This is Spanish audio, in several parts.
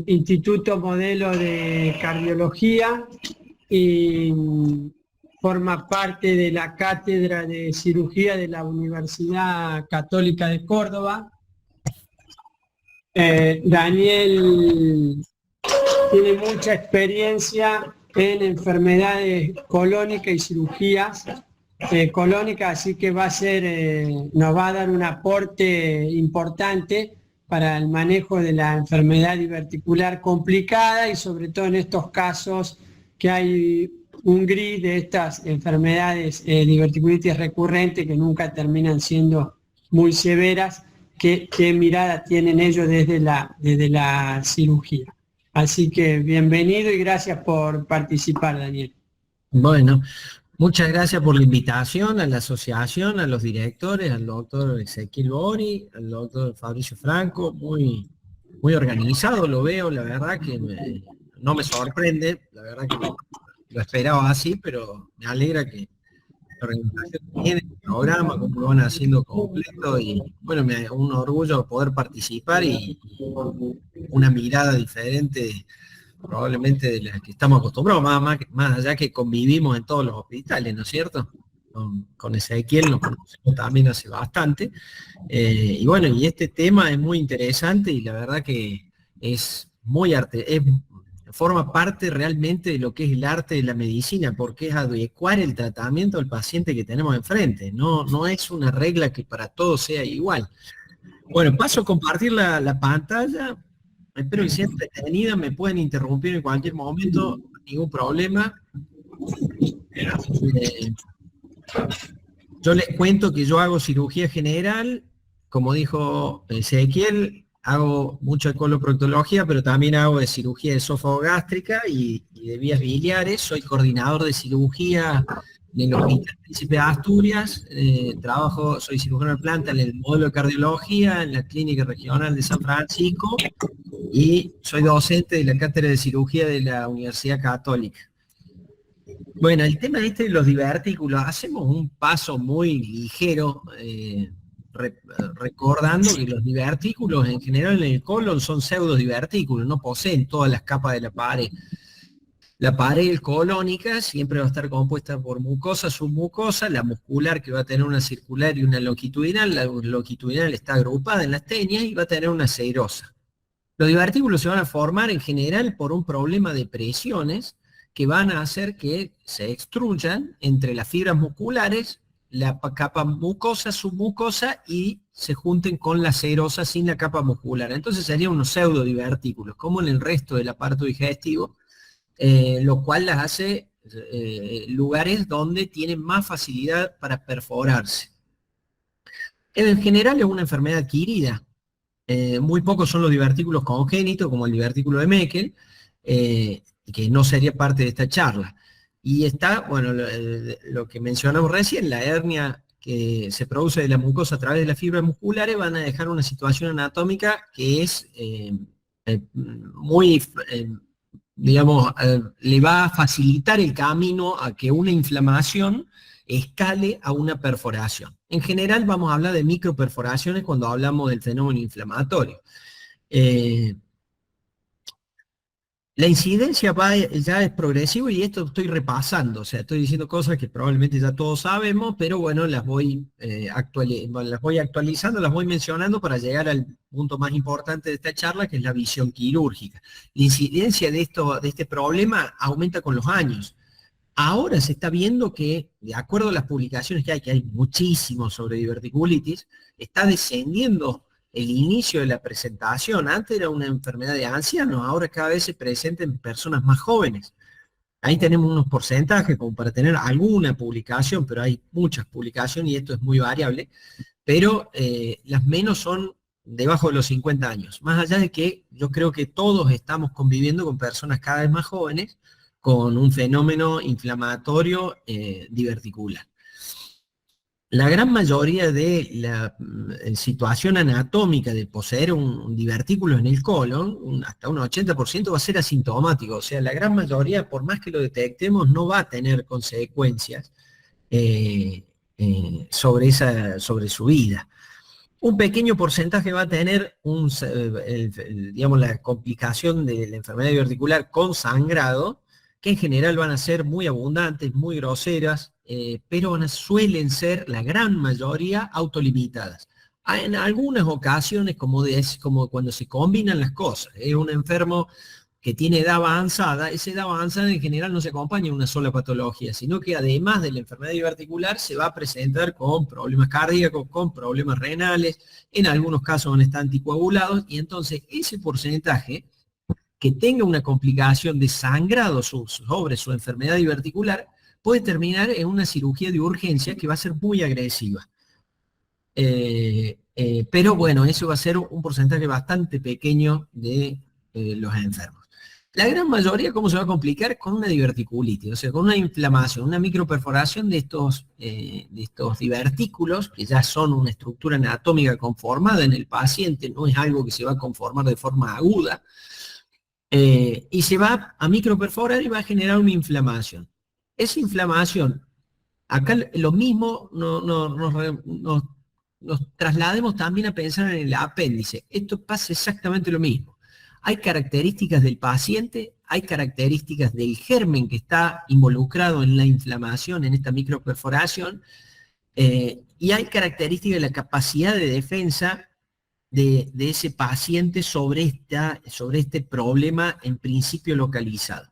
Instituto Modelo de Cardiología y forma parte de la Cátedra de Cirugía de la Universidad Católica de Córdoba. Daniel tiene mucha experiencia en enfermedades colónicas y cirugías colónicas, así que va a ser, nos va a dar un aporte importante para el manejo de la enfermedad diverticular complicada y sobre todo en estos casos que hay un gris de estas enfermedades diverticulitis recurrentes que nunca terminan siendo muy severas. ¿Qué mirada tienen ellos desde la cirugía? Así que bienvenido y gracias por participar, Daniel. Bueno, muchas gracias por la invitación a la asociación, a los directores, al doctor Ezequiel Bori, al doctor Fabricio Franco, muy organizado lo veo, la verdad que no me sorprende, la verdad que lo esperaba así, pero me alegra que la organización tiene el programa, como lo van haciendo completo y bueno, me da un orgullo poder participar y una mirada diferente probablemente de las que estamos acostumbrados, más allá que convivimos en todos los hospitales, ¿no es cierto? Con Ezequiel nos conocemos también hace bastante. Y bueno, y este tema es muy interesante y la verdad que es muy forma parte realmente de lo que es el arte de la medicina, porque es adecuar el tratamiento al paciente que tenemos enfrente. No es una regla que para todos sea igual. Bueno, paso a compartir la pantalla. Espero que sea entretenida, me pueden interrumpir en cualquier momento, ningún problema. Yo les cuento que yo hago cirugía general, como dijo Ezequiel, hago mucho de coloproctología, pero también hago de cirugía de esófago gástrica y de vías biliares. Soy coordinador de cirugía en el Hospital Príncipe de Asturias, soy cirujano de planta en el módulo de cardiología, en la Clínica Regional de San Francisco, y soy docente de la Cátedra de Cirugía de la Universidad Católica. Bueno, el tema de los divertículos, hacemos un paso muy ligero, recordando que los divertículos en general en el colon son pseudodivertículos, no poseen todas las capas de la pared. La pared colónica siempre va a estar compuesta por mucosa, submucosa, la muscular que va a tener una circular y una longitudinal, la longitudinal está agrupada en las tenias y va a tener una serosa. Los divertículos se van a formar en general por un problema de presiones que van a hacer que se extruyan entre las fibras musculares, la capa mucosa, submucosa y se junten con la serosa sin la capa muscular. Entonces serían unos pseudodivertículos, como en el resto del aparato digestivo, lo cual las hace lugares donde tienen más facilidad para perforarse. En general es una enfermedad adquirida. Muy pocos son los divertículos congénitos, como el divertículo de Meckel, que no sería parte de esta charla. Y está, bueno, lo que mencionamos recién, la hernia que se produce de la mucosa a través de las fibras musculares van a dejar una situación anatómica que es muy, digamos, le va a facilitar el camino a que una inflamación escale a una perforación. En general vamos a hablar de microperforaciones cuando hablamos del fenómeno inflamatorio. La incidencia ya es progresiva y esto estoy repasando, o sea, estoy diciendo cosas que probablemente ya todos sabemos, pero bueno, las voy actualizando, las voy mencionando para llegar al punto más importante de esta charla, que es la visión quirúrgica. La incidencia de este problema aumenta con los años. Ahora se está viendo que, de acuerdo a las publicaciones que hay muchísimos sobre diverticulitis, está descendiendo el inicio de la presentación. Antes era una enfermedad de ancianos, ahora cada vez se presenta en personas más jóvenes. Ahí tenemos unos porcentajes como para tener alguna publicación, pero hay muchas publicaciones y esto es muy variable, pero las menos son debajo de los 50 años. Más allá de que yo creo que todos estamos conviviendo con personas cada vez más jóvenes, con un fenómeno inflamatorio diverticular. La gran mayoría de la situación anatómica de poseer un divertículo en el colon, hasta un 80% va a ser asintomático, o sea, la gran mayoría, por más que lo detectemos, no va a tener consecuencias sobre su vida. Un pequeño porcentaje va a tener digamos, la complicación de la enfermedad diverticular con sangrado, que en general van a ser muy abundantes, muy groseras, pero suelen ser la gran mayoría autolimitadas. En algunas ocasiones, como cuando se combinan las cosas, es un enfermo que tiene edad avanzada, esa edad avanzada en general no se acompaña de una sola patología, sino que además de la enfermedad diverticular se va a presentar con problemas cardíacos, con problemas renales, en algunos casos van a estar anticoagulados, y entonces ese porcentaje que tenga una complicación de sangrado sobre su enfermedad diverticular puede terminar en una cirugía de urgencia que va a ser muy agresiva. Pero bueno, eso va a ser un porcentaje bastante pequeño de los enfermos. La gran mayoría, ¿cómo se va a complicar? Con una diverticulitis, o sea, con una inflamación, una microperforación de estos divertículos, que ya son una estructura anatómica conformada en el paciente, no es algo que se va a conformar de forma aguda, y se va a microperforar y va a generar una inflamación. Esa inflamación, acá lo mismo nos traslademos también a pensar en el apéndice. Esto pasa exactamente lo mismo. Hay características del paciente, hay características del germen que está involucrado en la inflamación, en esta microperforación, y hay características de la capacidad de defensa de ese paciente sobre este problema en principio localizado.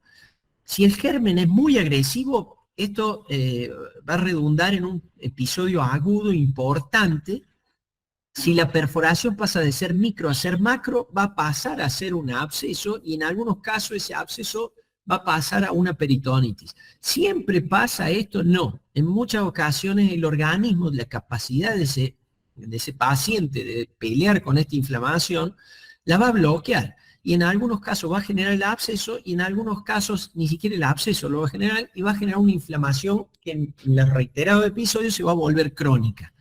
Si el germen es muy agresivo, esto va a redundar en un episodio agudo importante. Si la perforación pasa de ser micro a ser macro, va a pasar a ser un absceso, y en algunos casos ese absceso va a pasar a una peritonitis. ¿Siempre pasa esto? No. En muchas ocasiones el organismo, la capacidad de ese paciente de pelear con esta inflamación, la va a bloquear. Y en algunos casos va a generar el absceso, y en algunos casos ni siquiera el absceso lo va a generar, y va a generar una inflamación que en los reiterados episodios se va a volver crónica.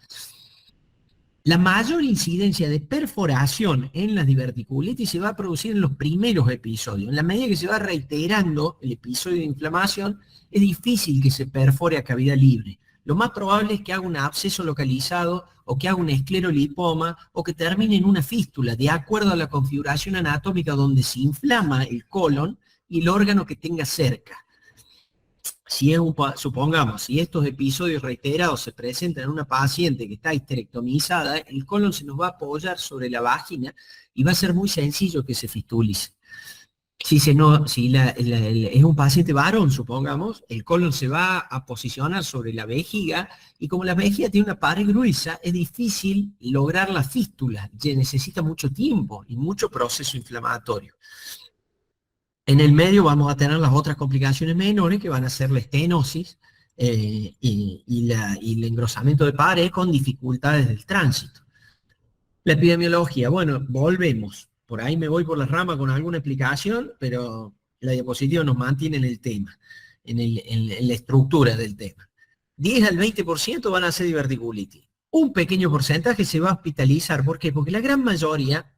La mayor incidencia de perforación en las diverticulitis se va a producir en los primeros episodios. En la medida que se va reiterando el episodio de inflamación, es difícil que se perfore a cavidad libre. Lo más probable es que haga un absceso localizado, o que haga un esclerolipoma, o que termine en una fístula, de acuerdo a la configuración anatómica donde se inflama el colon y el órgano que tenga cerca. Supongamos, si estos episodios reiterados se presentan en una paciente que está histerectomizada, el colon se nos va a apoyar sobre la vagina y va a ser muy sencillo que se fistulice. Si es un paciente varón, supongamos, el colon se va a posicionar sobre la vejiga, y como la vejiga tiene una pared gruesa, es difícil lograr la fístula, necesita mucho tiempo y mucho proceso inflamatorio. En el medio vamos a tener las otras complicaciones menores, que van a ser la estenosis y el engrosamiento de pared con dificultades del tránsito. La epidemiología, bueno, volvemos. Por ahí me voy por la rama con alguna explicación, pero la diapositiva nos mantiene en el tema, en la estructura del tema. 10 al 20% van a ser diverticulitis. Un pequeño porcentaje se va a hospitalizar. ¿Por qué? Porque la gran mayoría,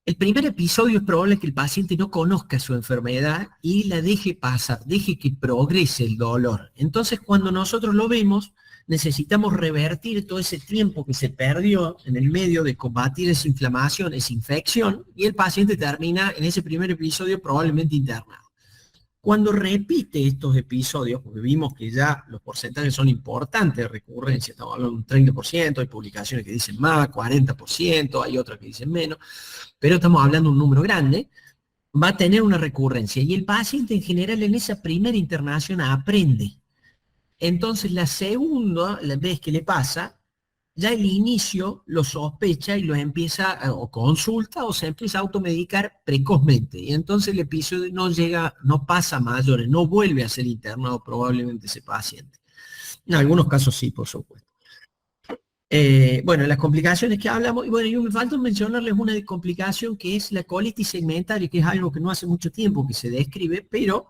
el primer episodio es probable que el paciente no conozca su enfermedad y la deje pasar, deje que progrese el dolor. Entonces, cuando nosotros lo vemos, necesitamos revertir todo ese tiempo que se perdió en el medio de combatir esa inflamación, esa infección, y el paciente termina en ese primer episodio probablemente internado. Cuando repite estos episodios, porque vimos que ya los porcentajes son importantes de recurrencia, estamos hablando de un 30%, hay publicaciones que dicen más, 40%, hay otras que dicen menos, pero estamos hablando de un número grande, va a tener una recurrencia, y el paciente en general en esa primera internación aprende. Entonces la segunda vez que le pasa, ya el inicio lo sospecha y lo empieza, o consulta, o se empieza a automedicar precozmente. Y entonces el episodio no pasa a mayores, no vuelve a ser internado probablemente ese paciente. En algunos casos sí, por supuesto. Bueno, las complicaciones que hablamos, y bueno, yo me falta mencionarles una complicación que es la colitis segmentaria, que es algo que no hace mucho tiempo que se describe, pero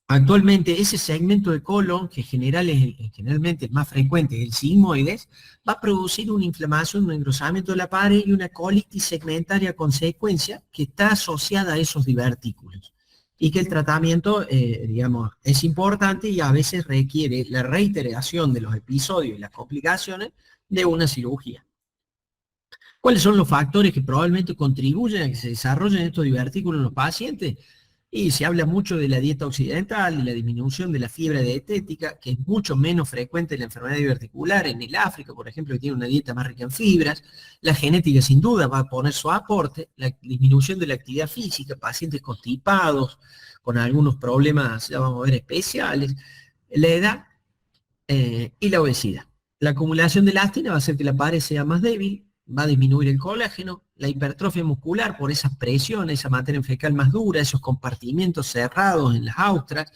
actualmente ese segmento de colon, que generalmente es más frecuente, el sigmoides, va a producir una inflamación, un engrosamiento de la pared y una colitis segmentaria a consecuencia, que está asociada a esos divertículos. Y que el tratamiento, digamos, es importante, y a veces requiere la reiteración de los episodios y las complicaciones de una cirugía. ¿Cuáles son los factores que probablemente contribuyen a que se desarrollen estos divertículos en los pacientes? Y se habla mucho de la dieta occidental, de la disminución de la fiebre dietética, que es mucho menos frecuente en la enfermedad diverticular, en el África, por ejemplo, que tiene una dieta más rica en fibras. La genética sin duda va a poner su aporte, la disminución de la actividad física, pacientes constipados, con algunos problemas, ya vamos a ver, especiales, la edad y la obesidad. La acumulación de elastina va a hacer que la pared sea más débil, va a disminuir el colágeno, la hipertrofia muscular por esas presiones, esa materia fecal más dura, esos compartimientos cerrados en las austras,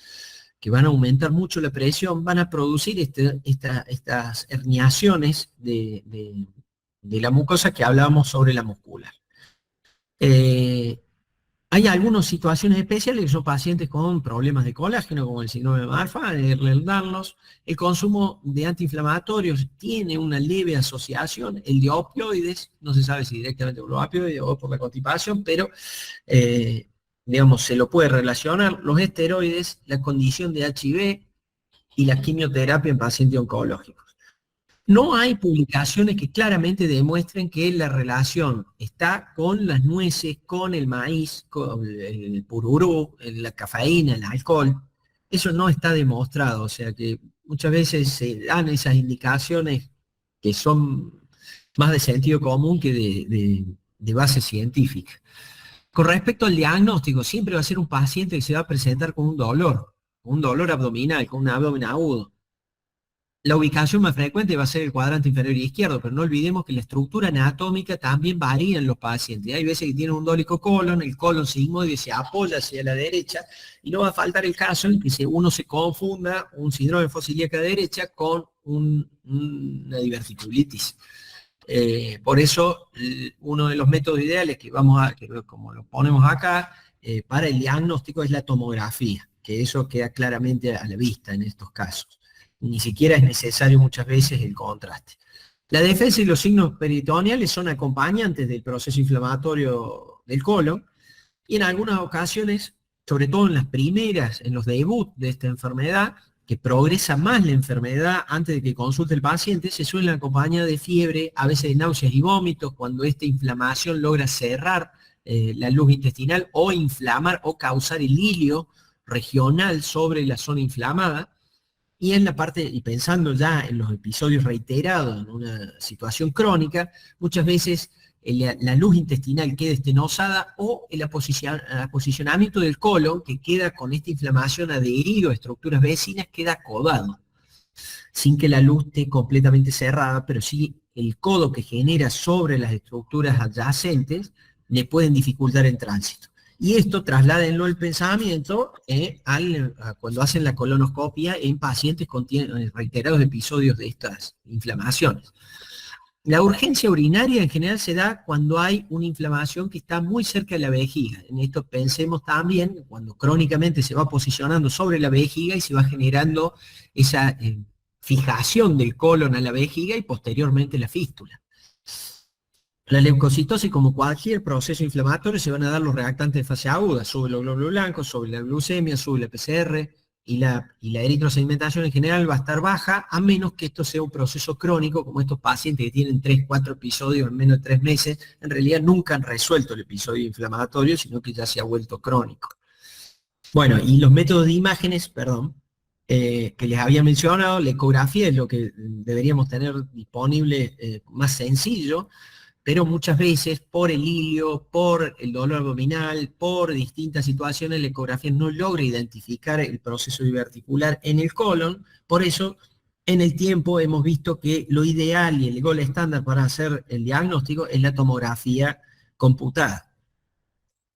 que van a aumentar mucho la presión, van a producir estas herniaciones de la mucosa que hablábamos sobre la muscular. Hay algunas situaciones especiales que son pacientes con problemas de colágeno, como el síndrome de Marfan, el Ehlers-Danlos. El consumo de antiinflamatorios tiene una leve asociación, el de opioides, no se sabe si directamente por los opioides o por la constipación, pero digamos, se lo puede relacionar. Los esteroides, la condición de HIV y la quimioterapia en pacientes oncológicos. No hay publicaciones que claramente demuestren que la relación está con las nueces, con el maíz, con el pururú, la cafeína, el alcohol. Eso no está demostrado, o sea que muchas veces se dan esas indicaciones que son más de sentido común que de base científica. Con respecto al diagnóstico, siempre va a ser un paciente que se va a presentar con un dolor abdominal, con un abdomen agudo. La ubicación más frecuente va a ser el cuadrante inferior izquierdo, pero no olvidemos que la estructura anatómica también varía en los pacientes. Hay veces que tienen un dólico colon, el colon sigmoide se apoya hacia la derecha, y no va a faltar el caso en que uno se confunda un síndrome fosílica derecha con una diverticulitis. Por eso, uno de los métodos ideales que como lo ponemos acá, para el diagnóstico es la tomografía, que eso queda claramente a la vista en estos casos. Ni siquiera es necesario muchas veces el contraste. La defensa y los signos peritoneales son acompañantes del proceso inflamatorio del colon, y en algunas ocasiones, sobre todo en las primeras, en los debuts de esta enfermedad, que progresa más la enfermedad antes de que consulte el paciente, se suelen acompañar de fiebre, a veces de náuseas y vómitos, cuando esta inflamación logra cerrar la luz intestinal o inflamar o causar el hilio regional sobre la zona inflamada. Y en la parte, y pensando ya en los episodios reiterados en una situación crónica, muchas veces la luz intestinal queda estenosada, o el aposicionamiento del colon, que queda con esta inflamación adherido a estructuras vecinas, queda acodado, sin que la luz esté completamente cerrada, pero sí el codo que genera sobre las estructuras adyacentes le pueden dificultar el tránsito. Y esto trasládenlo el pensamiento cuando hacen la colonoscopia en pacientes con reiterados episodios de estas inflamaciones. La urgencia urinaria en general se da cuando hay una inflamación que está muy cerca de la vejiga. En esto pensemos también cuando crónicamente se va posicionando sobre la vejiga y se va generando esa fijación del colon a la vejiga y posteriormente la fístula. La leucocitosis, como cualquier proceso inflamatorio, se van a dar los reactantes de fase aguda, sube los glóbulos blancos, sube la glucemia, sube la PCR, y la eritrosedimentación en general va a estar baja, a menos que esto sea un proceso crónico, como estos pacientes que tienen 3, 4 episodios en menos de 3 meses, en realidad nunca han resuelto el episodio inflamatorio, sino que ya se ha vuelto crónico. Bueno, y los métodos de imágenes, que les había mencionado, la ecografía es lo que deberíamos tener disponible más sencillo, pero muchas veces por el hilio, por el dolor abdominal, por distintas situaciones, la ecografía no logra identificar el proceso diverticular en el colon. Por eso, en el tiempo hemos visto que lo ideal y el gol estándar para hacer el diagnóstico es la tomografía computada,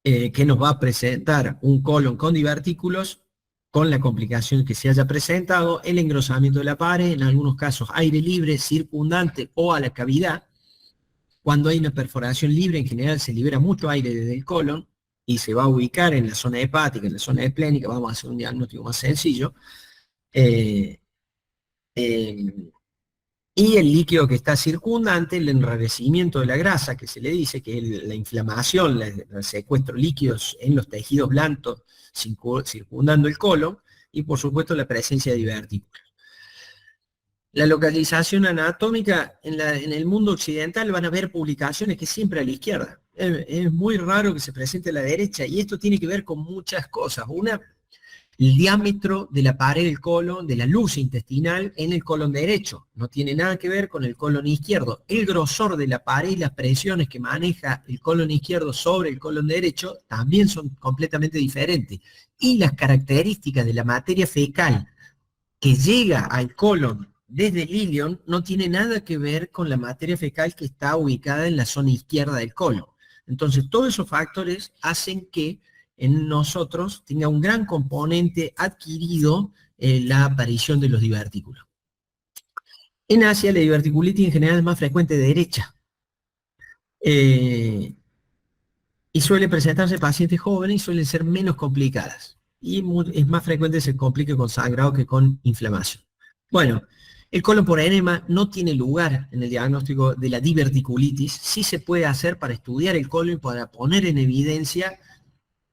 que nos va a presentar un colon con divertículos, con la complicación que se haya presentado, el engrosamiento de la pared, en algunos casos aire libre, circundante o a la cavidad. Cuando hay una perforación libre, en general se libera mucho aire desde el colon y se va a ubicar en la zona hepática, en la zona esplénica. Vamos a hacer un diagnóstico más sencillo. Y el líquido que está circundante, el enrarecimiento de la grasa, que se le dice que es la inflamación, el secuestro de líquidos en los tejidos blandos circundando el colon, y por supuesto la presencia de divertículos. La localización anatómica en el mundo occidental van a ver publicaciones que siempre a la izquierda. Es muy raro que se presente a la derecha y esto tiene que ver con muchas cosas. Una, el diámetro de la pared del colon, de la luz intestinal en el colon derecho. No tiene nada que ver con el colon izquierdo. El grosor de la pared y las presiones que maneja el colon izquierdo sobre el colon derecho también son completamente diferentes. Y las características de la materia fecal que llega al colon desde el ilion no tiene nada que ver con la materia fecal que está ubicada en la zona izquierda del colon. Entonces, todos esos factores hacen que en nosotros tenga un gran componente adquirido la aparición de los divertículos. En Asia, la diverticulitis en general es más frecuente de derecha. Y suele presentarse en pacientes jóvenes y suelen ser menos complicadas. Y es más frecuente que se complique con sangrado que con inflamación. Bueno, el colon por enema no tiene lugar en el diagnóstico de la diverticulitis. Sí se puede hacer para estudiar el colon y para poner en evidencia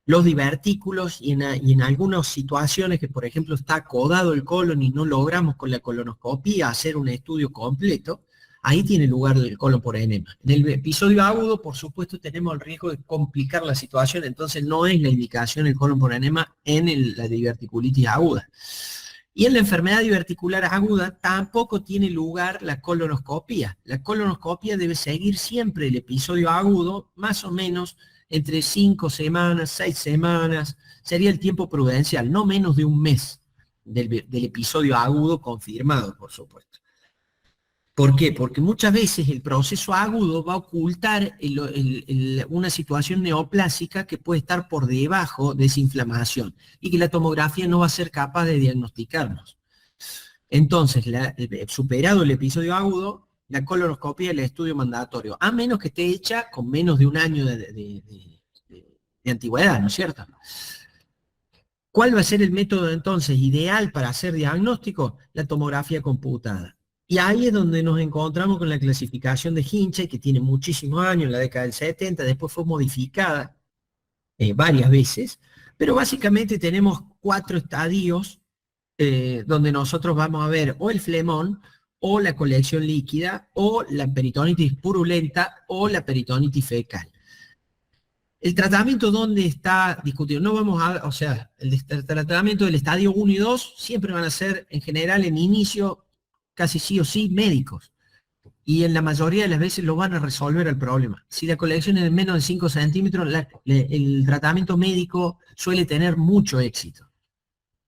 los divertículos y en algunas situaciones que, por ejemplo, está acodado el colon y no logramos con la colonoscopía hacer un estudio completo, ahí tiene lugar el colon por enema. En el episodio agudo, por supuesto, tenemos el riesgo de complicar la situación, entonces no es la indicación el colon por enema en la diverticulitis aguda. Y en la enfermedad diverticular aguda tampoco tiene lugar la colonoscopía. La colonoscopía debe seguir siempre el episodio agudo, más o menos entre 5 semanas, 6 semanas, sería el tiempo prudencial, no menos de un mes del episodio agudo confirmado, por supuesto. ¿Por qué? Porque muchas veces el proceso agudo va a ocultar una situación neoplásica que puede estar por debajo de esa inflamación y que la tomografía no va a ser capaz de diagnosticarnos. Entonces, superado el episodio agudo, la colonoscopia es el estudio mandatorio, a menos que esté hecha con menos de un año de antigüedad, ¿no es cierto? ¿Cuál va a ser el método entonces ideal para hacer diagnóstico? La tomografía computada. Y ahí es donde nos encontramos con la clasificación de Hinchey, que tiene muchísimos años, en la década del 70, después fue modificada varias veces, pero básicamente tenemos 4 estadios donde nosotros vamos a ver o el flemón, o la colección líquida, o la peritonitis purulenta, o la peritonitis fecal. El tratamiento, ¿dónde está discutido? No vamos a, o sea, el tratamiento del estadio 1 y 2 siempre van a ser, en general, en inicio, casi sí o sí, médicos. Y en la mayoría de las veces lo van a resolver el problema. Si la colección es de menos de 5 centímetros, el tratamiento médico suele tener mucho éxito.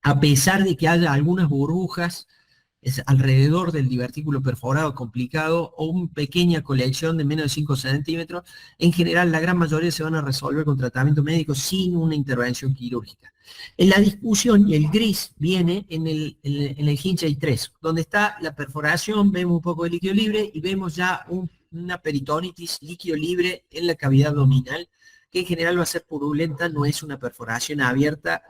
A pesar de que haya algunas burbujas alrededor del divertículo perforado complicado o una pequeña colección de menos de 5 centímetros, en general la gran mayoría se van a resolver con tratamiento médico sin una intervención quirúrgica. En la discusión, y el gris viene en el Hinchey 3, donde está la perforación, vemos un poco de líquido libre y vemos ya una peritonitis líquido libre en la cavidad abdominal, que en general va a ser purulenta, no es una perforación abierta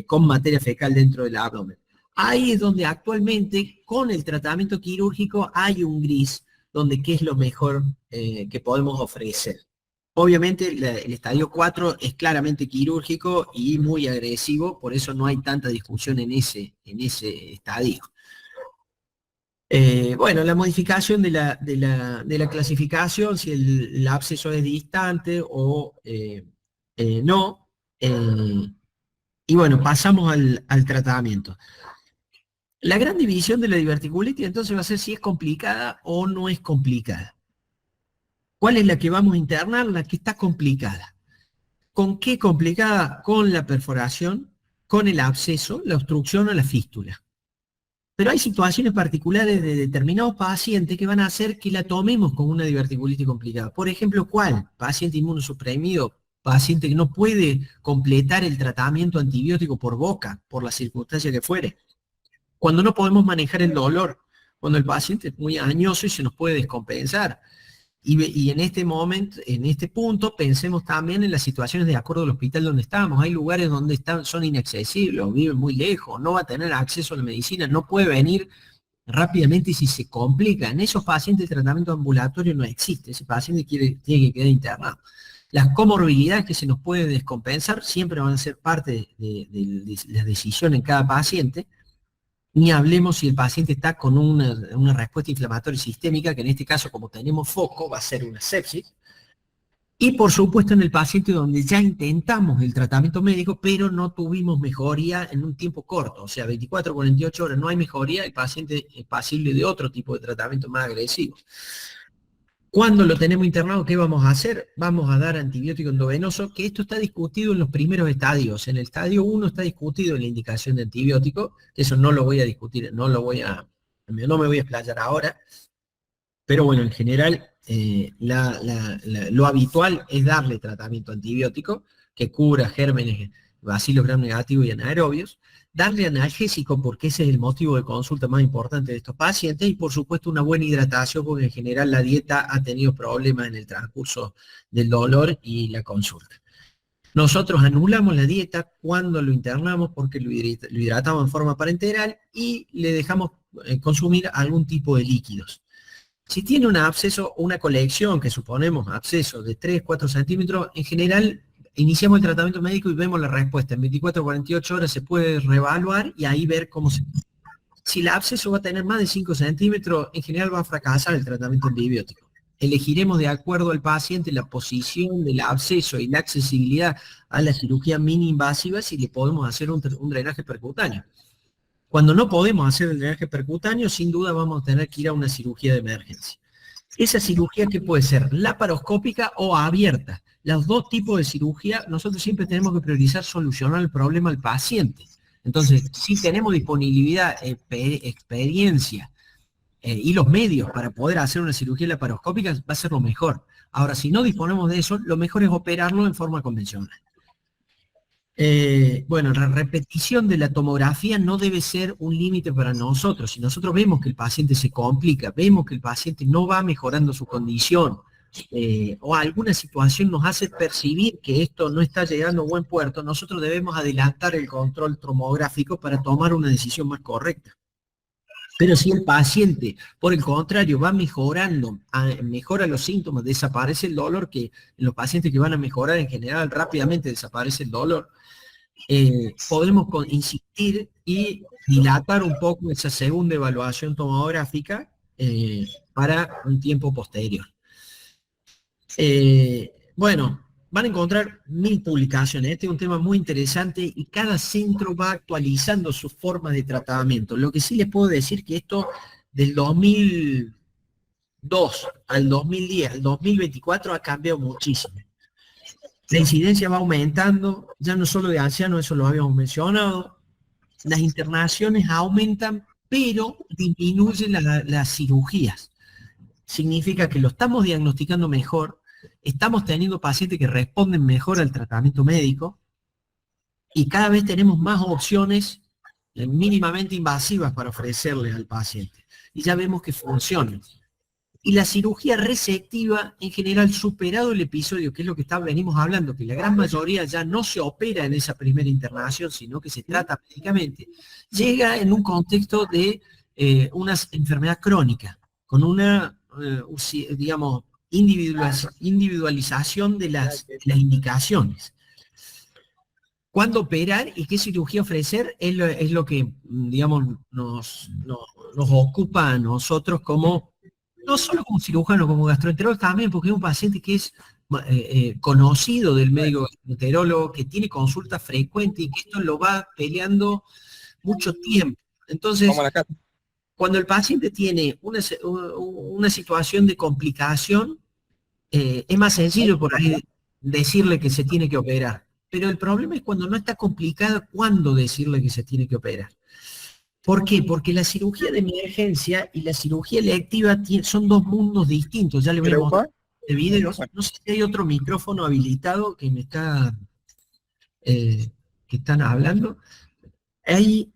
con materia fecal dentro del abdomen. Ahí es donde actualmente, con el tratamiento quirúrgico, hay un gris, donde qué es lo mejor que podemos ofrecer. Obviamente, el estadio 4 es claramente quirúrgico y muy agresivo, por eso no hay tanta discusión en ese estadio. Bueno, la modificación de la clasificación, si el absceso es distante o no. Y bueno, pasamos al tratamiento. La gran división de la diverticulitis entonces va a ser si es complicada o no es complicada. ¿Cuál es la que vamos a internar? La que está complicada. ¿Con qué complicada? Con la perforación, con el absceso, la obstrucción o la fístula. Pero hay situaciones particulares de determinados pacientes que van a hacer que la tomemos como una diverticulitis complicada. Por ejemplo, ¿cuál? Paciente inmunosuprimido, paciente que no puede completar el tratamiento antibiótico por boca, por la circunstancia que fuere. Cuando no podemos manejar el dolor, cuando el paciente es muy añoso y se nos puede descompensar. Y en este momento, en este punto, pensemos también en las situaciones de acuerdo al hospital donde estamos. Hay lugares donde son inaccesibles, o viven muy lejos, no va a tener acceso a la medicina, no puede venir rápidamente y si se complica. En esos pacientes el tratamiento ambulatorio no existe, ese paciente tiene que quedar internado. Las comorbilidades que se nos pueden descompensar siempre van a ser parte de la decisión en cada paciente. Ni hablemos si el paciente está con una respuesta inflamatoria sistémica, que en este caso, como tenemos foco, va a ser una sepsis. Y por supuesto en el paciente donde ya intentamos el tratamiento médico, pero no tuvimos mejoría en un tiempo corto, o sea, 24 48 horas no hay mejoría, el paciente es pasible de otro tipo de tratamiento más agresivo. Cuando lo tenemos internado, ¿qué vamos a hacer? Vamos a dar antibiótico endovenoso, que esto está discutido en los primeros estadios. En el estadio 1 está discutido la indicación de antibiótico, eso no lo voy a discutir, no me voy a explayar ahora, pero bueno, en general lo habitual es darle tratamiento antibiótico que cura gérmenes, bacilos gram negativos y anaerobios, darle analgésico porque ese es el motivo de consulta más importante de estos pacientes y por supuesto una buena hidratación porque en general la dieta ha tenido problemas en el transcurso del dolor y la consulta. Nosotros anulamos la dieta cuando lo internamos porque lo hidratamos en forma parenteral y le dejamos consumir algún tipo de líquidos. Si tiene un absceso o una colección, que suponemos absceso de 3, 4 centímetros, en general iniciamos el tratamiento médico y vemos la respuesta. En 24 o 48 horas se puede reevaluar y ahí ver cómo se... Si el absceso va a tener más de 5 centímetros, en general va a fracasar el tratamiento antibiótico. Elegiremos de acuerdo al paciente la posición del absceso y la accesibilidad a la cirugía mini invasiva si le podemos hacer un drenaje percutáneo. Cuando no podemos hacer el drenaje percutáneo, sin duda vamos a tener que ir a una cirugía de emergencia. Esa cirugía que puede ser laparoscópica o abierta. Los dos tipos de cirugía, nosotros siempre tenemos que priorizar solucionar el problema al paciente. Entonces, si tenemos disponibilidad, experiencia y los medios para poder hacer una cirugía laparoscópica, va a ser lo mejor. Ahora, si no disponemos de eso, lo mejor es operarlo en forma convencional. Bueno, la repetición de la tomografía no debe ser un límite para nosotros. Si nosotros vemos que el paciente se complica, vemos que el paciente no va mejorando su condición, o alguna situación nos hace percibir que esto no está llegando a buen puerto, nosotros debemos adelantar el control tomográfico para tomar una decisión más correcta. Pero si el paciente, por el contrario, va mejorando, mejora los síntomas, desaparece el dolor, que en los pacientes que van a mejorar en general rápidamente desaparece el dolor, podemos insistir y dilatar un poco esa segunda evaluación tomográfica para un tiempo posterior. Bueno, van a encontrar 1000 publicaciones. Este es un tema muy interesante y cada centro va actualizando sus formas de tratamiento. Lo que sí les puedo decir que esto del 2002 al 2010, al 2024 ha cambiado muchísimo. La incidencia va aumentando, ya no solo de ancianos, eso lo habíamos mencionado. Las internaciones aumentan, pero disminuyen las cirugías. Significa que lo estamos diagnosticando mejor, estamos teniendo pacientes que responden mejor al tratamiento médico y cada vez tenemos más opciones mínimamente invasivas para ofrecerle al paciente. Y ya vemos que funcionan. Y la cirugía resectiva, en general, superado el episodio, que es lo que venimos hablando, que la gran mayoría ya no se opera en esa primera internación, sino que se trata médicamente, llega en un contexto de una enfermedad crónica, con una, digamos, individualización de las indicaciones. ¿Cuándo operar y qué cirugía ofrecer? Es lo que, digamos, nos ocupa a nosotros como, no solo como cirujano, como gastroenterólogo también, porque es un paciente que es conocido del médico gastroenterólogo, que tiene consulta frecuente y que esto lo va peleando mucho tiempo. Entonces, cuando el paciente tiene una situación de complicación, es más sencillo por ahí decirle que se tiene que operar. Pero el problema es cuando no está complicado, ¿cuándo decirle que se tiene que operar? ¿Por qué? Porque la cirugía de emergencia y la cirugía electiva son dos mundos distintos. Ya le voy a mostrar de videos. No sé si hay otro micrófono habilitado que me está que están hablando. Hay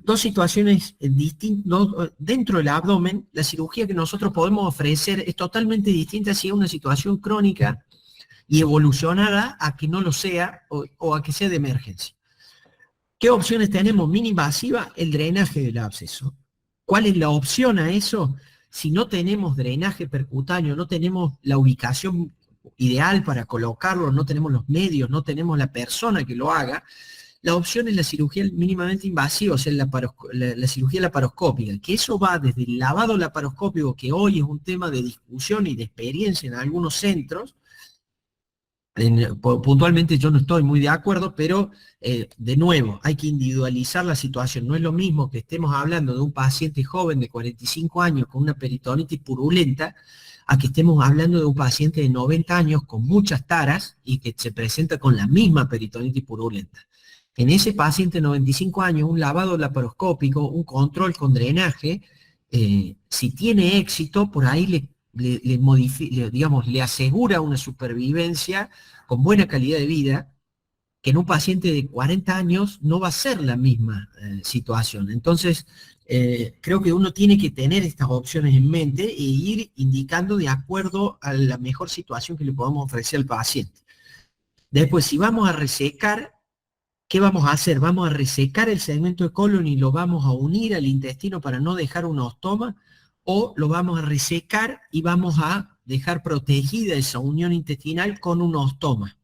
dos situaciones distintas. Dentro del abdomen, la cirugía que nosotros podemos ofrecer es totalmente distinta si es una situación crónica y evolucionada a que no lo sea o a que sea de emergencia. ¿Qué opciones tenemos? Mini invasiva, el drenaje del absceso. ¿Cuál es la opción a eso? Si no tenemos drenaje percutáneo, no tenemos la ubicación ideal para colocarlo, no tenemos los medios, no tenemos la persona que lo haga, la opción es la cirugía mínimamente invasiva, o sea, la cirugía laparoscópica, que eso va desde el lavado laparoscópico, que hoy es un tema de discusión y de experiencia en algunos centros. Puntualmente yo no estoy muy de acuerdo, pero de nuevo, hay que individualizar la situación. No es lo mismo que estemos hablando de un paciente joven de 45 años con una peritonitis purulenta, a que estemos hablando de un paciente de 90 años con muchas taras y que se presenta con la misma peritonitis purulenta. En ese paciente de 95 años, un lavado laparoscópico, un control con drenaje, si tiene éxito, por ahí le asegura una supervivencia con buena calidad de vida, que en un paciente de 40 años no va a ser la misma situación. Entonces, creo que uno tiene que tener estas opciones en mente e ir indicando de acuerdo a la mejor situación que le podamos ofrecer al paciente. Después, si vamos a resecar, ¿qué vamos a hacer? Vamos a resecar el segmento de colon y lo vamos a unir al intestino para no dejar un ostoma, o lo vamos a resecar y vamos a dejar protegida esa unión intestinal con un ostoma.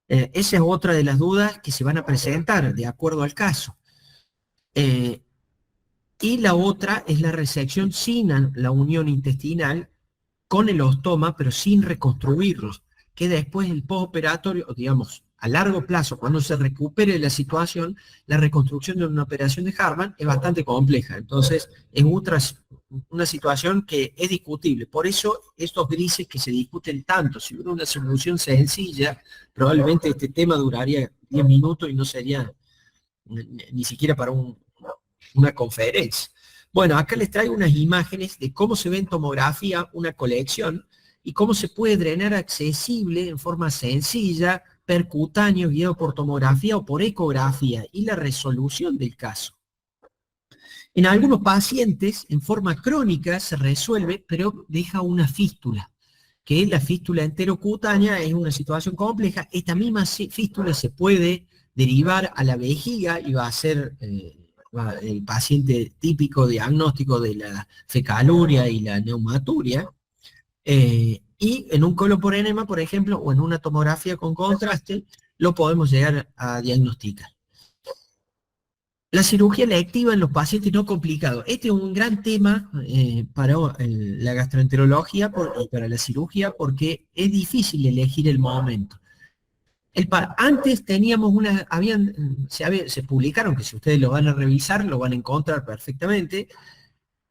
Esa es otra de las dudas que se van a presentar de acuerdo al caso. Y la otra es la resección sin la unión intestinal con el ostoma, pero sin reconstruirlos, que después el postoperatorio, digamos, a largo plazo, cuando se recupere la situación, la reconstrucción de una operación de Hartmann es bastante compleja. Entonces, es una situación que es discutible. Por eso, estos grises que se discuten tanto, si hubiera una solución sencilla, probablemente este tema duraría 10 minutos y no sería ni siquiera para una conferencia. Bueno, acá les traigo unas imágenes de cómo se ve en tomografía una colección y cómo se puede drenar accesible en forma sencilla, percutáneo, guiado por tomografía o por ecografía, y la resolución del caso. En algunos pacientes, en forma crónica, se resuelve, pero deja una fístula, que es la fístula enterocutánea, es una situación compleja. Esta misma fístula se puede derivar a la vejiga y va a ser el paciente típico diagnóstico de la fecaluria y la neumaturia. Y en un colon por enema, por ejemplo, o en una tomografía con contraste, lo podemos llegar a diagnosticar. La cirugía electiva en los pacientes no complicados. Este es un gran tema para la gastroenterología y para la cirugía, porque es difícil elegir el momento. Antes teníamos se publicaron, que si ustedes lo van a revisar, lo van a encontrar perfectamente,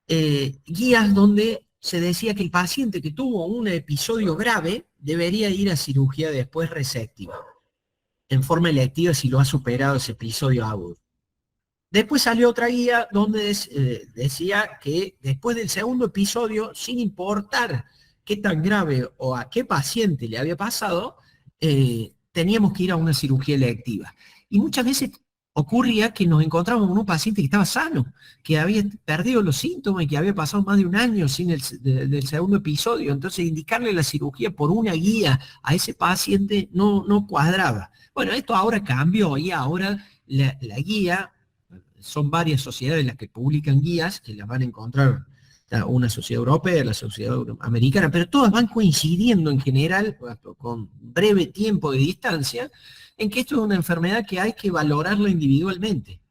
guías donde se decía que el paciente que tuvo un episodio grave debería ir a cirugía después resectiva, en forma electiva si lo ha superado ese episodio agudo. Después salió otra guía donde decía que después del segundo episodio, sin importar qué tan grave o a qué paciente le había pasado, teníamos que ir a una cirugía electiva. Y muchas veces ocurría que nos encontramos con un paciente que estaba sano, que había perdido los síntomas y que había pasado más de un año sin del segundo episodio. Entonces, indicarle la cirugía por una guía a ese paciente no cuadraba. Bueno, esto ahora cambió y ahora la guía, son varias sociedades las que publican guías, que las van a encontrar una sociedad europea, la sociedad americana, pero todas van coincidiendo en general, con breve tiempo de distancia, en que esto es una enfermedad que hay que valorarla individualmente.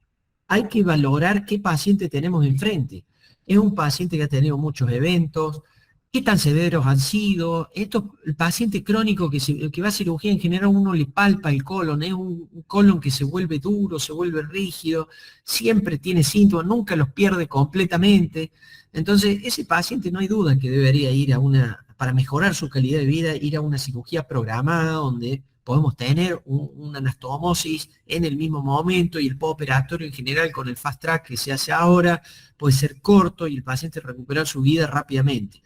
Hay que valorar qué paciente tenemos enfrente. Es un paciente que ha tenido muchos eventos, qué tan severos han sido. El paciente crónico que va a cirugía, en general uno le palpa el colon, es un colon que se vuelve duro, se vuelve rígido, siempre tiene síntomas, nunca los pierde completamente. Entonces, ese paciente no hay duda que debería ir para mejorar su calidad de vida, ir a una cirugía programada donde podemos tener una anastomosis en el mismo momento, y el postoperatorio en general con el fast track que se hace ahora puede ser corto y el paciente recuperar su vida rápidamente.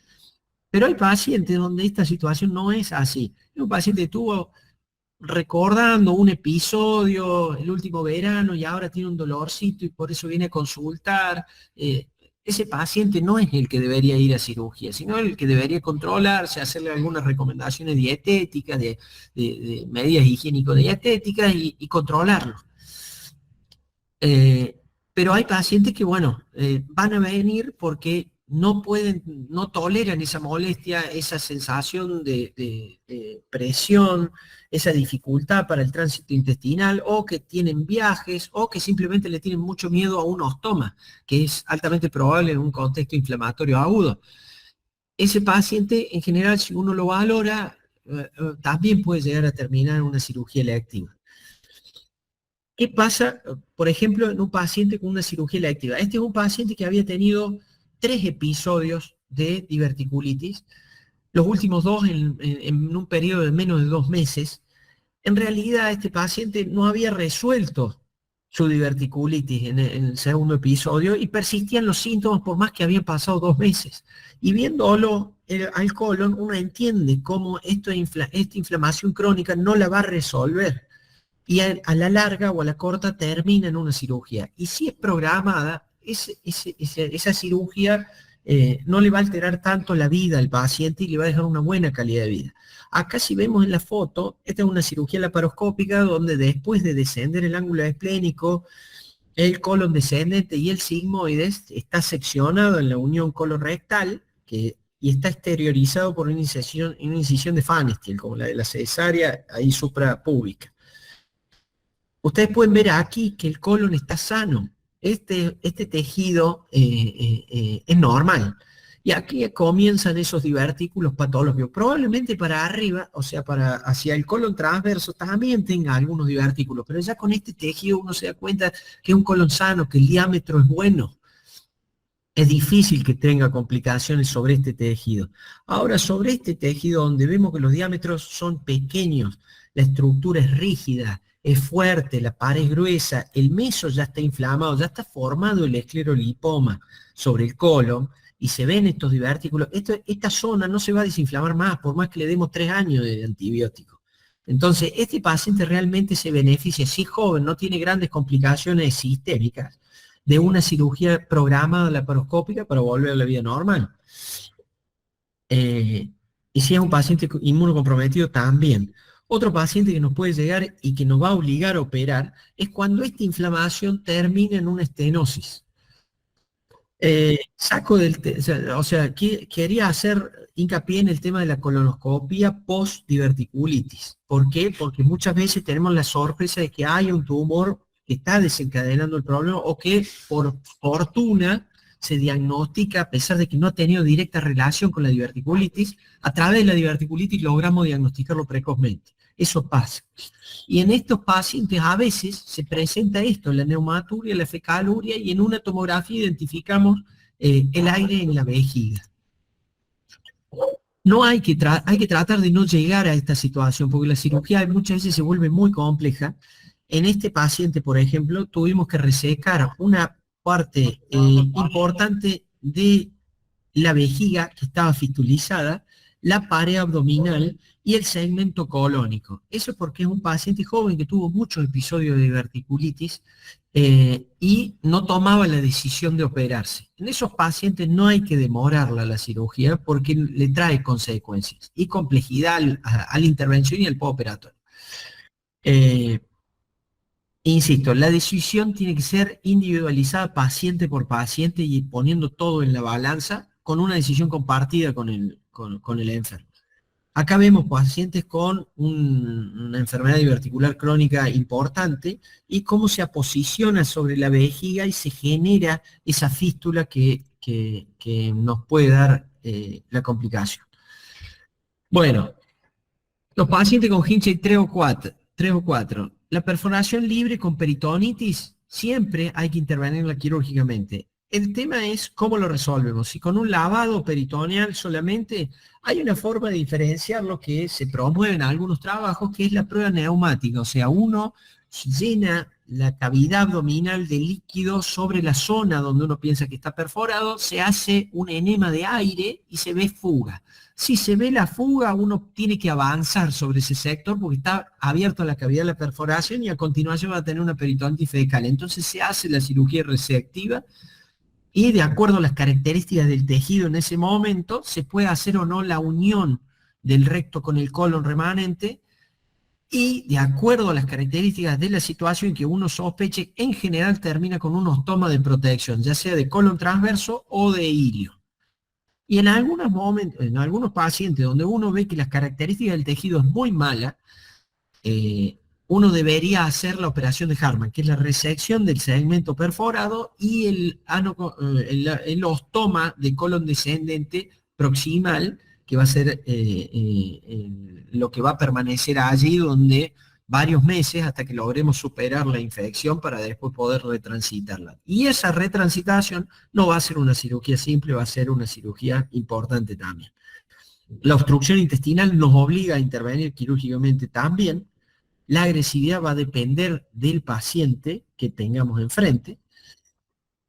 Pero hay pacientes donde esta situación no es así. Un paciente estuvo recordando un episodio el último verano y ahora tiene un dolorcito y por eso viene a consultar. Ese paciente no es el que debería ir a cirugía, sino el que debería controlarse, hacerle algunas recomendaciones dietéticas, de medidas higiénico-dietéticas y controlarlo. Pero hay pacientes que, bueno, van a venir porque no toleran esa molestia, esa sensación de presión, esa dificultad para el tránsito intestinal, o que tienen viajes, o que simplemente le tienen mucho miedo a un ostoma, que es altamente probable en un contexto inflamatorio agudo. Ese paciente, en general, si uno lo valora, también puede llegar a terminar en una cirugía electiva. ¿Qué pasa, por ejemplo, en un paciente con una cirugía electiva? Este es un paciente que había tenido 3 episodios de diverticulitis, los últimos 2 en un periodo de menos de 2 meses. En realidad, este paciente no había resuelto su diverticulitis en el segundo episodio y persistían los síntomas por más que habían pasado 2 meses. Y viéndolo al colon, uno entiende cómo esta inflamación crónica no la va a resolver. Y a la larga o a la corta termina en una cirugía. Y si es programada, esa cirugía no le va a alterar tanto la vida al paciente y le va a dejar una buena calidad de vida. Acá si vemos en la foto, esta es una cirugía laparoscópica donde después de descender el ángulo esplénico, el colon descendente y el sigmoides está seccionado en la unión colorectal y está exteriorizado por una incisión de Pfannstiel, como la de la cesárea ahí suprapúbica. Ustedes pueden ver aquí que el colon está sano. Este tejido es normal. Y aquí comienzan esos divertículos patológicos. Probablemente para arriba, o sea, hacia el colon transverso, también tenga algunos divertículos. Pero ya con este tejido uno se da cuenta que es un colon sano, que el diámetro es bueno. Es difícil que tenga complicaciones sobre este tejido. Ahora, sobre este tejido donde vemos que los diámetros son pequeños, la estructura es rígida, es fuerte, la pared es gruesa, el meso ya está inflamado, ya está formado el esclerolipoma sobre el colon y se ven estos divertículos. Esta zona no se va a desinflamar más, por más que le demos 3 años de antibiótico. Entonces, este paciente realmente se beneficia, si es joven, no tiene grandes complicaciones sistémicas, de una cirugía programada laparoscópica para volver a la vida normal. Y si es un paciente inmunocomprometido, también. Otro paciente que nos puede llegar y que nos va a obligar a operar es cuando esta inflamación termina en una estenosis. Quería hacer hincapié en el tema de la colonoscopia post-diverticulitis. ¿Por qué? Porque muchas veces tenemos la sorpresa de que hay un tumor que está desencadenando el problema o que por fortuna se diagnostica, a pesar de que no ha tenido directa relación con la diverticulitis, a través de la diverticulitis logramos diagnosticarlo precozmente. Eso pasa. Y en estos pacientes a veces se presenta esto, la neumaturia, la fecaluria, y en una tomografía identificamos el aire en la vejiga. No hay que tratar de no llegar a esta situación, porque la cirugía muchas veces se vuelve muy compleja. En este paciente, por ejemplo, tuvimos que resecar una parte importante de la vejiga que estaba fistulizada, la pared abdominal y el segmento colónico. Eso porque es un paciente joven que tuvo muchos episodios de diverticulitis y no tomaba la decisión de operarse. En esos pacientes no hay que demorarla la cirugía porque le trae consecuencias y complejidad a la intervención y al postoperatorio. Insisto, la decisión tiene que ser individualizada paciente por paciente y poniendo todo en la balanza con una decisión compartida con el enfermo. Acá vemos pacientes con una enfermedad diverticular crónica importante y cómo se posiciona sobre la vejiga y se genera esa fístula que nos puede dar la complicación. Bueno, los pacientes con Hinchey 3 o 4, la perforación libre con peritonitis, siempre hay que intervenirla quirúrgicamente. El tema es cómo lo resolvemos. Si con un lavado peritoneal solamente, hay una forma de diferenciar lo que se promueve en algunos trabajos, que es la prueba neumática. O sea, uno llena la cavidad abdominal de líquido sobre la zona donde uno piensa que está perforado, se hace un enema de aire y se ve fuga. Si se ve la fuga, uno tiene que avanzar sobre ese sector porque está abierto la cavidad de la perforación y a continuación va a tener una peritonitis fecal. Entonces se hace la cirugía resectiva y de acuerdo a las características del tejido en ese momento, se puede hacer o no la unión del recto con el colon remanente y de acuerdo a las características de la situación que uno sospeche, en general termina con un ostoma de protección, ya sea de colon transverso o de ilio. Y en algunos momentos, en algunos pacientes donde uno ve que las características del tejido es muy mala, uno debería hacer la operación de Harman, que es la resección del segmento perforado y el ostoma de colon descendente proximal, que va a ser lo que va a permanecer allí donde varios meses hasta que logremos superar la infección para después poder retransitarla. Y esa retransitación no va a ser una cirugía simple, va a ser una cirugía importante también. La obstrucción intestinal nos obliga a intervenir quirúrgicamente también. La agresividad va a depender del paciente que tengamos enfrente.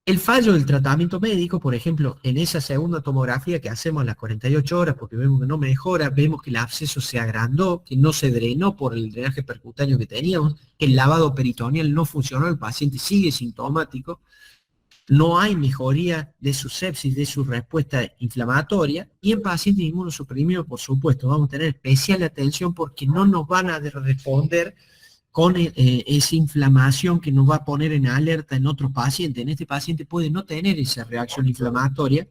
El fallo del tratamiento médico, por ejemplo, en esa segunda tomografía que hacemos a las 48 horas, porque vemos que no mejora, vemos que el absceso se agrandó, que no se drenó por el drenaje percutáneo que teníamos, que el lavado peritoneal no funcionó, el paciente sigue sintomático, no hay mejoría de su sepsis, de su respuesta inflamatoria, y en pacientes inmunosuprimidos, por supuesto, vamos a tener especial atención porque no nos van a responder con esa inflamación que nos va a poner en alerta en otros pacientes. En este paciente puede no tener esa reacción inflamatoria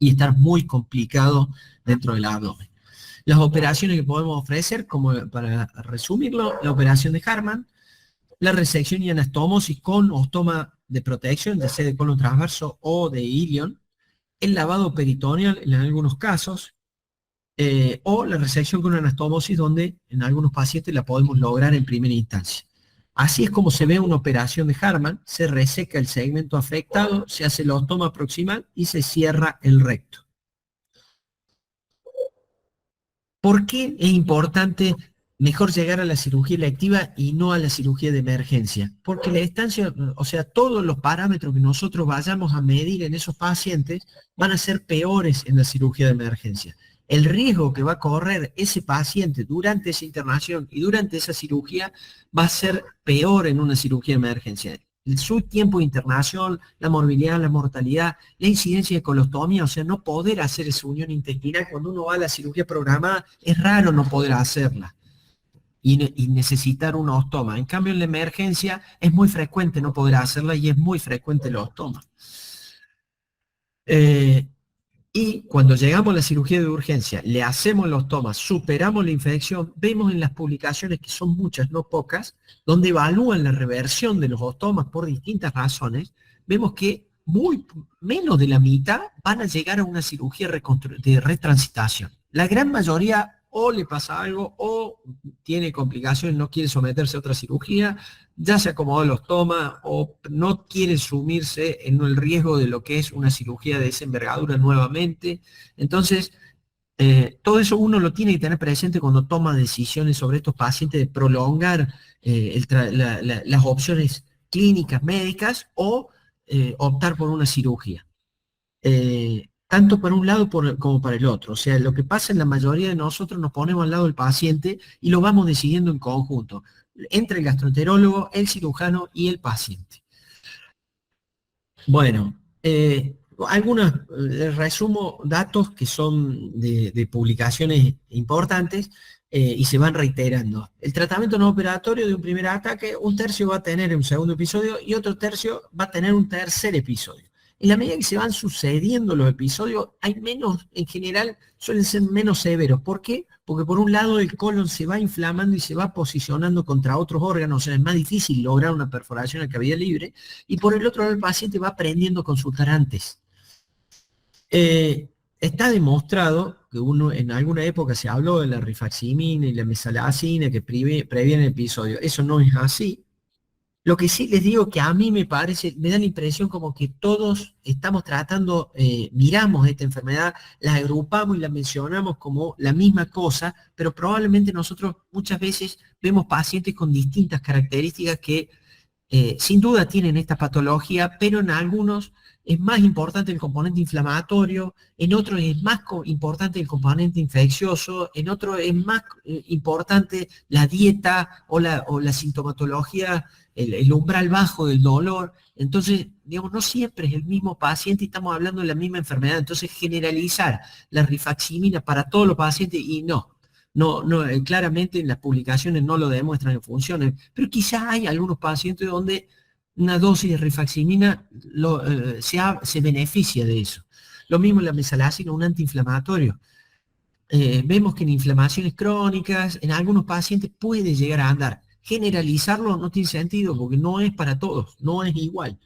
y estar muy complicado dentro del abdomen. Las operaciones que podemos ofrecer, como para resumirlo, la operación de Harman, la resección y anastomosis con ostoma de protección, ya sea de colon transverso o de ilion, el lavado peritoneal en algunos casos, o la resección con anastomosis, donde en algunos pacientes la podemos lograr en primera instancia. Así es como se ve una operación de Harman: se reseca el segmento afectado, se hace el ostoma proximal y se cierra el recto. ¿Por qué es importante mejor llegar a la cirugía electiva y no a la cirugía de emergencia? Porque la estancia, o sea, todos los parámetros que nosotros vayamos a medir en esos pacientes van a ser peores en la cirugía de emergencia. El riesgo que va a correr ese paciente durante esa internación y durante esa cirugía va a ser peor en una cirugía de emergencia. Su tiempo de internación, la morbilidad, la mortalidad, la incidencia de colostomía, o sea, no poder hacer esa unión intestinal cuando uno va a la cirugía programada, es raro no poder hacerla y necesitar una ostoma. En cambio, en la emergencia es muy frecuente no poder hacerla y es muy frecuente la ostoma. Y cuando llegamos a la cirugía de urgencia, le hacemos la ostoma, superamos la infección, vemos en las publicaciones, que son muchas, no pocas, donde evalúan la reversión de los ostomas por distintas razones, vemos que menos de la mitad van a llegar a una cirugía de retransitación. La gran mayoría o le pasa algo, o tiene complicaciones, no quiere someterse a otra cirugía, ya se acomodó el ostoma, o no quiere sumirse en el riesgo de lo que es una cirugía de esa envergadura nuevamente. Entonces, todo eso uno lo tiene que tener presente cuando toma decisiones sobre estos pacientes, de prolongar las opciones clínicas, médicas, o optar por una cirugía. Tanto para un lado como para el otro. O sea, lo que pasa en la mayoría de nosotros, nos ponemos al lado del paciente y lo vamos decidiendo en conjunto, entre el gastroenterólogo, el cirujano y el paciente. Bueno, resumo datos que son de publicaciones importantes y se van reiterando. El tratamiento no operatorio de un primer ataque, un tercio va a tener un segundo episodio y otro tercio va a tener un tercer episodio. En la medida que se van sucediendo los episodios, hay menos, en general, suelen ser menos severos. ¿Por qué? Porque por un lado el colon se va inflamando y se va posicionando contra otros órganos, o sea, es más difícil lograr una perforación a cavidad libre, y por el otro lado el paciente va aprendiendo a consultar antes. Está demostrado que en alguna época se habló de la rifaximina y la mesalazina que previenen el episodio. Eso no es así. Lo que sí les digo, que a mí me da la impresión como que todos estamos tratando, miramos esta enfermedad, la agrupamos y la mencionamos como la misma cosa, pero probablemente nosotros muchas veces vemos pacientes con distintas características que sin duda tienen esta patología, pero en algunos es más importante el componente inflamatorio, en otros es más importante el componente infeccioso, en otros es más importante la dieta o la sintomatología, el umbral bajo del dolor. Entonces, digamos, no siempre es el mismo paciente y estamos hablando de la misma enfermedad. Entonces, generalizar la rifaximina para todos los pacientes, y no, claramente en las publicaciones no lo demuestran en funciones, pero quizás hay algunos pacientes donde una dosis de rifaximina se beneficia de eso. Lo mismo la mesalazina, un antiinflamatorio. Vemos que en inflamaciones crónicas, en algunos pacientes puede llegar a andar. Generalizarlo no tiene sentido porque no es para todos, no es igual.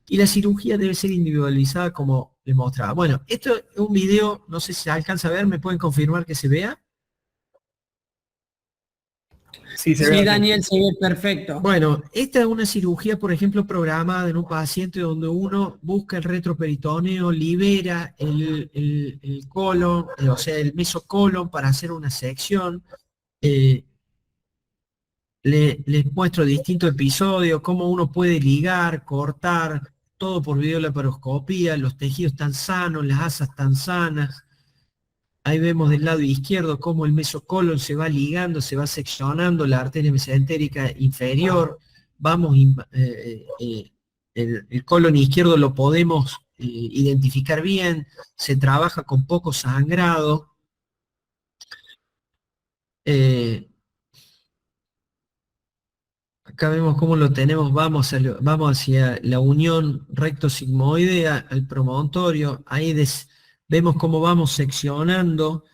Y la cirugía debe ser individualizada como les mostraba. Bueno, esto es un video, no sé si se alcanza a ver, ¿me pueden confirmar que se vea? Sí, se ve Sí, perfecto. Daniel, se ve perfecto. Bueno, esta es una cirugía, por ejemplo, programada en un paciente donde uno busca el retroperitoneo, libera el colon, o sea, el mesocolon para hacer una sección. Eh, les muestro distintos episodios, cómo uno puede ligar, cortar, todo por videolaparoscopía, los tejidos están sanos, las asas están sanas. Ahí vemos del lado izquierdo cómo el mesocolon se va ligando, se va seccionando la arteria mesentérica inferior. Vamos, el colon izquierdo lo podemos identificar bien, se trabaja con poco sangrado. Eh, Acá vemos cómo lo tenemos, vamos hacia la unión recto-sigmoidea, al promontorio. Ahí vemos cómo vamos seccionando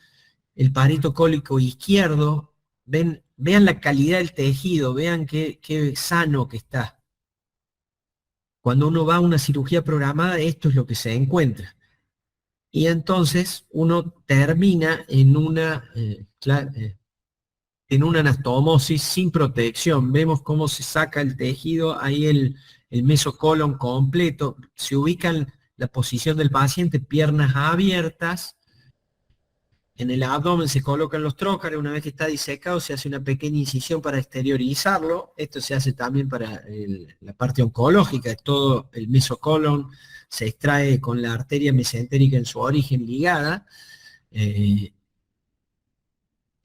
el parito cólico izquierdo. Vean la calidad del tejido, vean qué sano que está. Cuando uno va a una cirugía programada, esto es lo que se encuentra. Y entonces uno termina en una anastomosis sin protección. Vemos cómo se saca el tejido, ahí el mesocolon completo. Se ubica en la posición del paciente, piernas abiertas. En el abdomen se colocan los trócares, una vez que está disecado se hace una pequeña incisión para exteriorizarlo. Esto se hace también para la parte oncológica, todo el mesocolon se extrae con la arteria mesentérica en su origen ligada.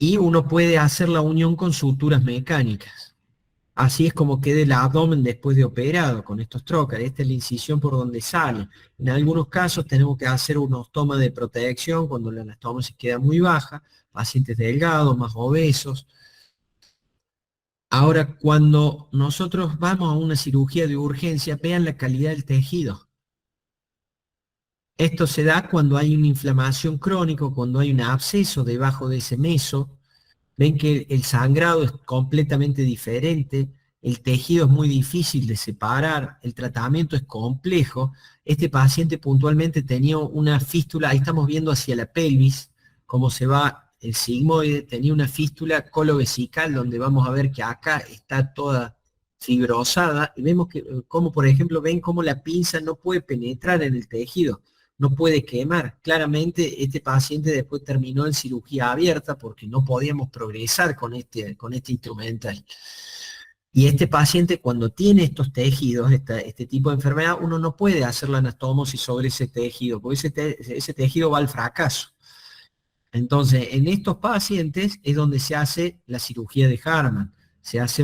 Y uno puede hacer la unión con suturas mecánicas. Así es como queda el abdomen después de operado con estos trócares. Esta es la incisión por donde sale. En algunos casos tenemos que hacer un ostoma de protección cuando la anastomosis queda muy baja, pacientes delgados, más obesos. Ahora, cuando nosotros vamos a una cirugía de urgencia, vean la calidad del tejido. Esto se da cuando hay una inflamación crónica, cuando hay un absceso debajo de ese meso. Ven que el sangrado es completamente diferente, el tejido es muy difícil de separar, el tratamiento es complejo. Este paciente puntualmente tenía una fístula, ahí estamos viendo hacia la pelvis, cómo se va el sigmoide, tenía una fístula colovesical donde vamos a ver que acá está toda fibrosada y vemos que, como por ejemplo, ven cómo la pinza no puede penetrar en el tejido, no puede quemar. Claramente este paciente después terminó en cirugía abierta porque no podíamos progresar con este instrumental. Y este paciente cuando tiene estos tejidos, este tipo de enfermedad, uno no puede hacer la anastomosis sobre ese tejido, porque ese tejido va al fracaso. Entonces, en estos pacientes es donde se hace la cirugía de Harman. Se hace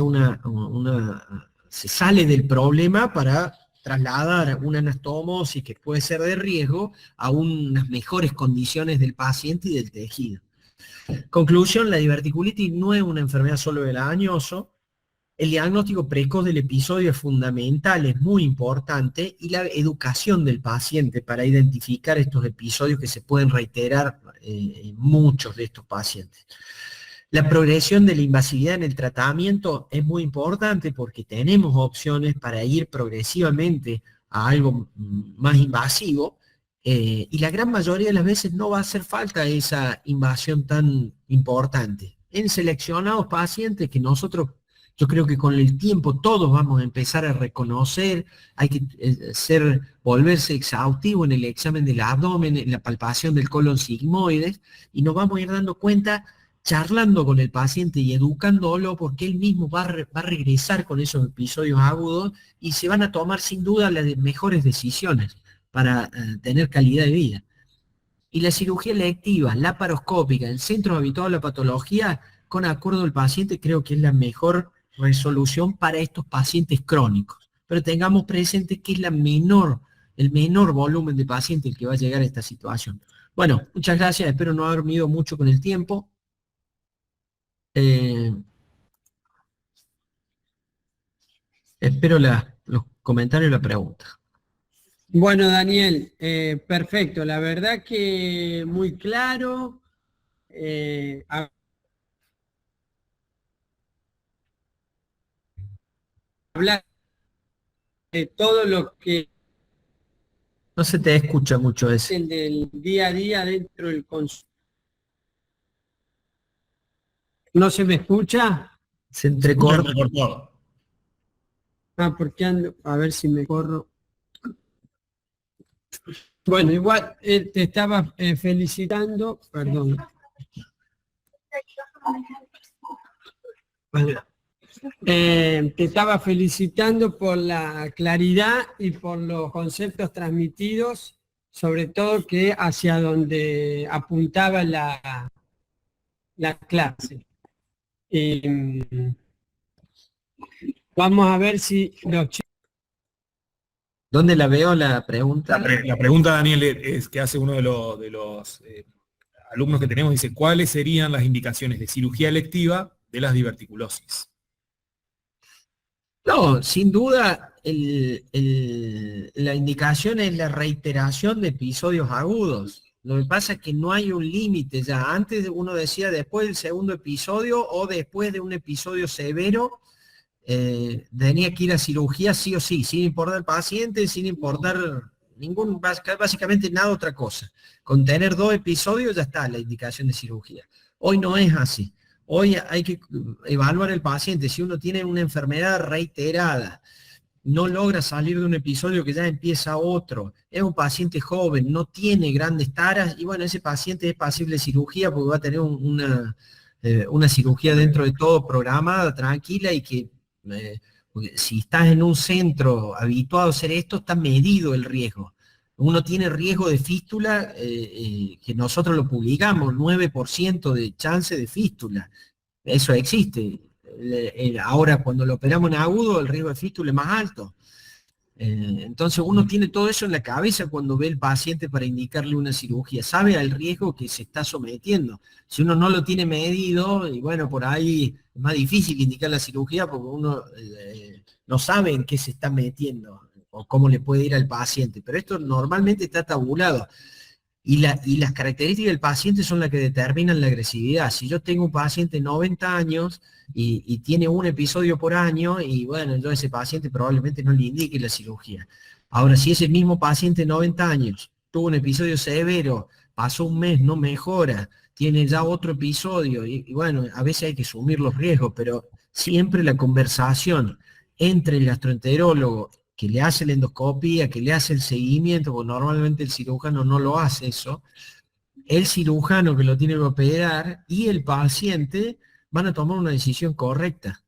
se sale del problema para trasladar una anastomosis que puede ser de riesgo a unas mejores condiciones del paciente y del tejido. Conclusión, la diverticulitis no es una enfermedad solo del añoso. El diagnóstico precoz del episodio es fundamental, es muy importante, y la educación del paciente para identificar estos episodios que se pueden reiterar en muchos de estos pacientes. La progresión de la invasividad en el tratamiento es muy importante porque tenemos opciones para ir progresivamente a algo más invasivo, y la gran mayoría de las veces no va a hacer falta esa invasión tan importante. En seleccionados pacientes que nosotros, yo creo que con el tiempo todos vamos a empezar a reconocer, hay que volverse exhaustivo en el examen del abdomen, en la palpación del colon sigmoides, y nos vamos a ir dando cuenta charlando con el paciente y educándolo, porque él mismo va a regresar con esos episodios agudos y se van a tomar sin duda las mejores decisiones para tener calidad de vida. Y la cirugía electiva, laparoscópica, el centro habitual de la patología, con acuerdo al paciente, creo que es la mejor resolución para estos pacientes crónicos. Pero tengamos presente que es el menor volumen de pacientes el que va a llegar a esta situación. Bueno, muchas gracias, espero no haber dormido mucho con el tiempo. Eh, Espero los comentarios y la pregunta. Bueno, Daniel, perfecto. La verdad que muy claro. eh, Hablar de todo lo que No se te escucha mucho es ese. el del día a día dentro del consumo. ¿No se me escucha? Se Se escucha entrecorta. entrecortado. Ah, porque ando, a ver si me corro. Bueno, igual te estaba felicitando, perdón. Bueno, te estaba felicitando por la claridad y por los conceptos transmitidos, sobre todo que hacia donde apuntaba la clase. Vamos a ver si los chicos... ¿Dónde la veo la pregunta? La pregunta, Daniel, es que hace uno de los alumnos que tenemos, dice, ¿cuáles serían las indicaciones de cirugía electiva de las diverticulosis? No, sin duda la indicación es la reiteración de episodios agudos. Lo que pasa es que no hay un límite ya. Antes uno decía después del segundo episodio o después de un episodio severo, tenía que ir a cirugía sí o sí, sin importar el paciente, sin importar básicamente nada otra cosa. Con tener 2 episodios ya está la indicación de cirugía. Hoy no es así. Hoy hay que evaluar el paciente. Si uno tiene una enfermedad reiterada, no logra salir de un episodio que ya empieza otro, es un paciente joven, no tiene grandes taras, y bueno, ese paciente es pasible de cirugía porque va a tener una cirugía dentro de todo programada, tranquila, y que porque si estás en un centro habituado a hacer esto, está medido el riesgo. Uno tiene riesgo de fístula, que nosotros lo publicamos, 9% de chance de fístula. Eso existe. Ahora, cuando lo operamos en agudo, el riesgo de fístula es más alto. Entonces uno tiene todo eso en la cabeza cuando ve el paciente para indicarle una cirugía, sabe al riesgo que se está sometiendo. Si uno no lo tiene medido, y bueno, por ahí es más difícil indicar la cirugía porque uno no sabe en qué se está metiendo o cómo le puede ir al paciente, pero esto normalmente está tabulado. Y las características del paciente son las que determinan la agresividad. Si yo tengo un paciente de 90 años y tiene un episodio por año, y bueno, yo a ese paciente probablemente no le indique la cirugía. Ahora, si ese mismo paciente de 90 años tuvo un episodio severo, pasó un mes, no mejora, tiene ya otro episodio, y bueno, a veces hay que asumir los riesgos, pero siempre la conversación entre el gastroenterólogo que le hace la endoscopía, que le hace el seguimiento, porque normalmente el cirujano no lo hace eso, el cirujano que lo tiene que operar y el paciente van a tomar una decisión correcta.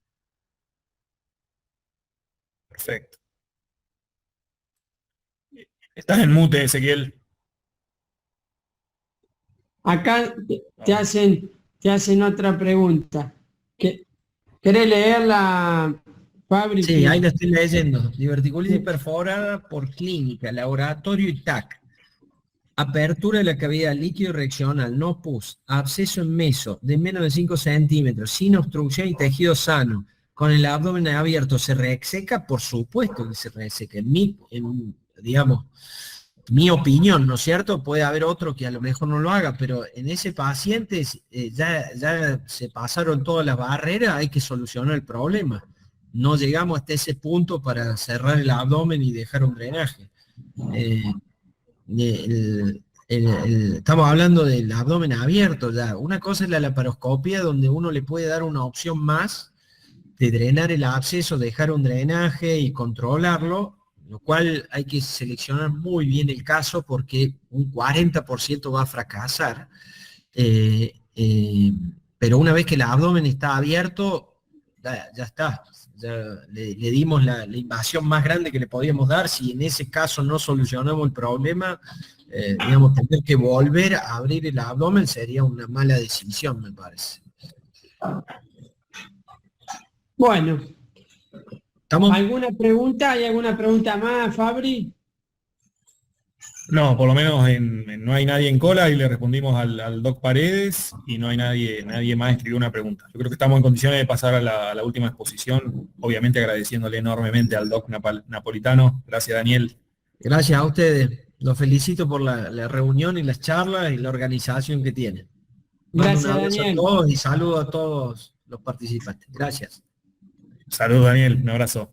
Perfecto. Estás en mute, Ezequiel. Acá te hacen otra pregunta. ¿Querés leerla, Fabri? Sí, ahí la estoy leyendo. Diverticulitis perforada por clínica, laboratorio y TAC. Apertura de la cavidad líquido reaccional, no pus, absceso en meso de menos de 5 centímetros, sin obstrucción y tejido sano, con el abdomen abierto, ¿se reseca? Por supuesto que se reseca. Digamos, mi opinión, ¿no es cierto? Puede haber otro que a lo mejor no lo haga, pero en ese paciente ya se pasaron todas las barreras, hay que solucionar el problema. No llegamos hasta ese punto para cerrar el abdomen y dejar un drenaje. Estamos hablando del abdomen abierto ya. Una cosa es la laparoscopia, donde uno le puede dar una opción más de drenar el absceso, dejar un drenaje y controlarlo, lo cual hay que seleccionar muy bien el caso porque un 40% va a fracasar. Pero una vez que el abdomen está abierto, ya está. Ya le dimos la invasión más grande que le podíamos dar. Si en ese caso no solucionamos el problema, digamos, tener que volver a abrir el abdomen sería una mala decisión, me parece. Bueno, ¿Estamos? ¿alguna pregunta? ¿Hay alguna pregunta más, Fabri? No, por lo menos no hay nadie en cola y le respondimos al Doc Paredes y no hay nadie más escribió una pregunta. Yo creo que estamos en condiciones de pasar a la última exposición, obviamente agradeciéndole enormemente al Doc Napolitano. Gracias, Daniel. Gracias a ustedes. Los felicito por la reunión y las charlas y la organización que tienen. Mando Gracias, un abrazo Daniel. a todos y saludo a todos los participantes. Gracias. Saludos, Daniel, un abrazo.